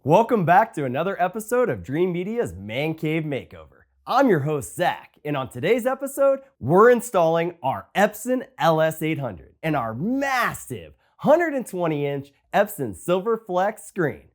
Welcome back to another episode of Dreamedia's Man Cave Makeover. I'm your host, Zach, and on today's episode, we're installing our Epson LS800 and our massive 120-inch Epson Silverflex screen.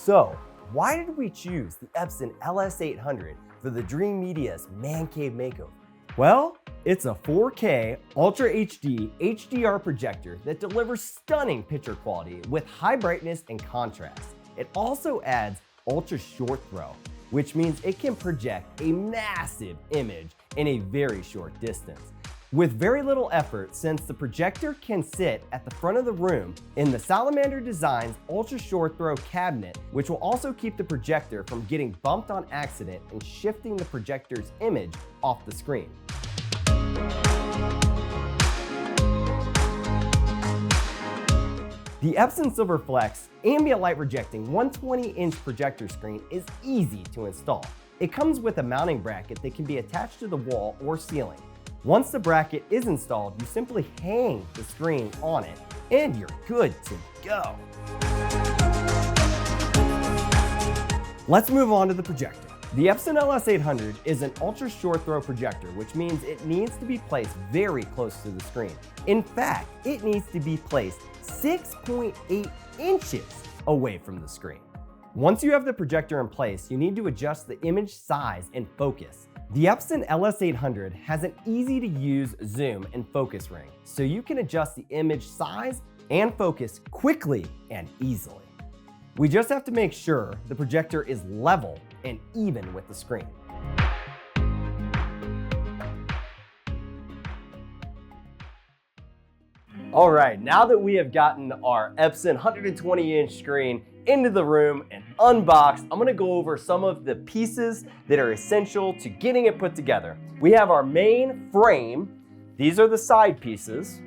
So, why did we choose the Epson LS800 for the Dreamedia's Man Cave Makeover? Well, it's a 4K Ultra HD HDR projector that delivers stunning picture quality with high brightness and contrast. It also adds ultra short throw, which means it can project a massive image in a very short distance. With very little effort, since the projector can sit at the front of the room in the Salamander Designs ultra short throw cabinet, which will also keep the projector from getting bumped on accident and shifting the projector's image off the screen. The Epson Silverflex ambient light projecting 120-inch projector screen is easy to install. It comes with a mounting bracket that can be attached to the wall or ceiling. Once the bracket is installed, you simply hang the screen on it and you're good to go. Let's move on to the projector. The Epson LS800 is an ultra short throw projector, which means it needs to be placed very close to the screen. In fact, it needs to be placed 6.8 inches away from the screen. Once you have the projector in place, you need to adjust the image size and focus. The Epson LS800 has an easy to use zoom and focus ring, so you can adjust the image size and focus quickly and easily. We just have to make sure the projector is level and even with the screen. All right, now that we have gotten our Epson 120-inch screen into the room and unboxed, I'm gonna go over some of the pieces that are essential to getting it put together. We have our main frame. These are the side pieces.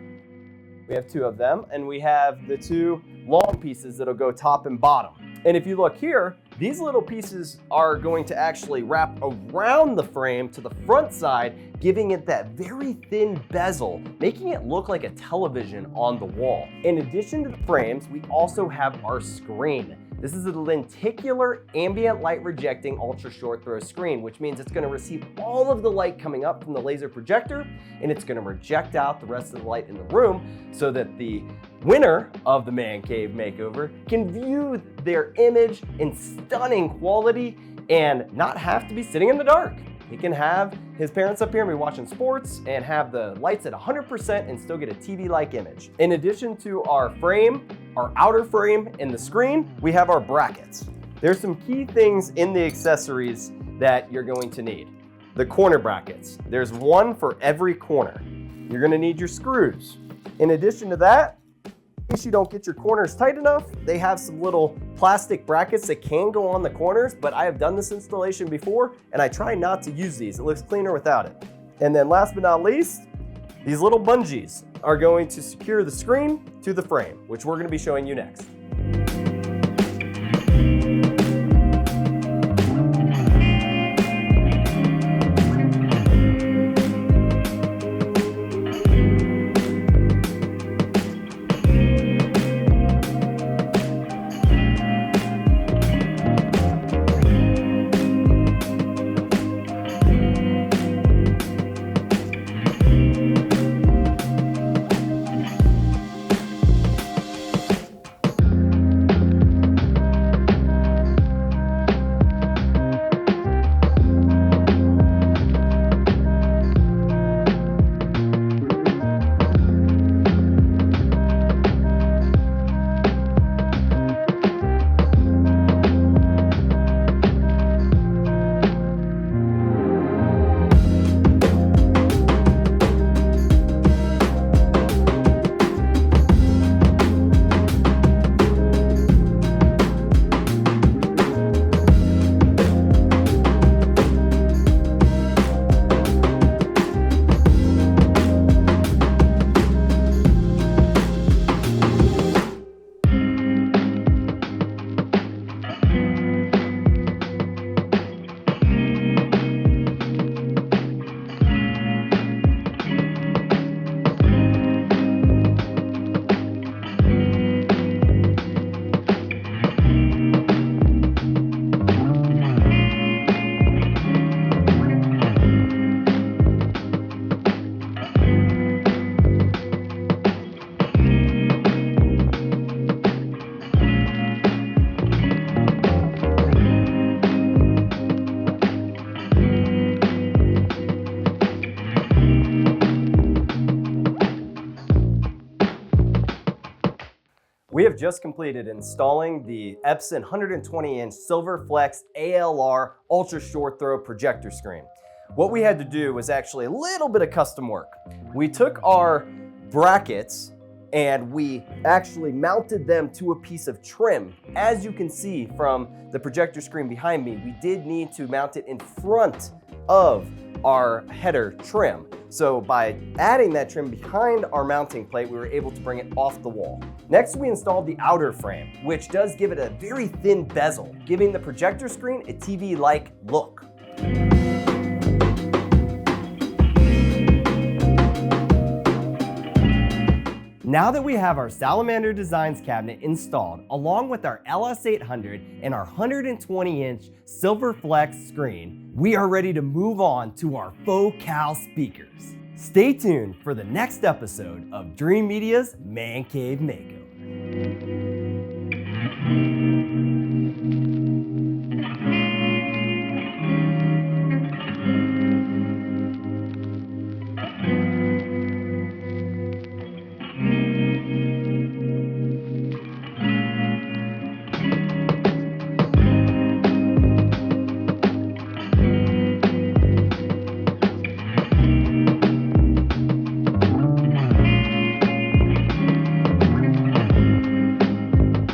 We have two of them, and we have the two long pieces that'll go top and bottom. And if you look here, these little pieces are going to actually wrap around the frame to the front side, giving it that very thin bezel, making it look like a television on the wall. In addition to the frames, we also have our screen. This is a lenticular ambient light rejecting ultra short throw screen, which means it's going to receive all of the light coming up from the laser projector, and it's going to reject out the rest of the light in the room so that the winner of the Man Cave Makeover can view their image in stunning quality and not have to be sitting in the dark. He can have his parents up here and be watching sports and have the lights at 100% and still get a TV-like image. In addition to our frame, our outer frame and the screen, we have our brackets. There's some key things in the accessories that you're going to need. The corner brackets. There's one for every corner. You're gonna need your screws. In addition to that, in case you don't get your corners tight enough, they have some little plastic brackets that can go on the corners, but I have done this installation before and I try not to use these. It looks cleaner without it. And then last but not least, these little bungees are going to secure the screen to the frame, which we're going to be showing you next. We have just completed installing the Epson 120-inch Silverflex ALR ultra short throw projector screen. What we had to do was actually a little bit of custom work. We took our brackets and we actually mounted them to a piece of trim. As you can see from the projector screen behind me, we did need to mount it in front of our header trim. So by adding that trim behind our mounting plate, we were able to bring it off the wall. Next, we installed the outer frame, which does give it a very thin bezel, giving the projector screen a TV-like look. Now that we have our Salamander Designs cabinet installed, along with our LS800 and our 120-inch Silverflex screen, we are ready to move on to our faux cow speakers. Stay tuned for the next episode of Dreamedia's Man Cave Makeover.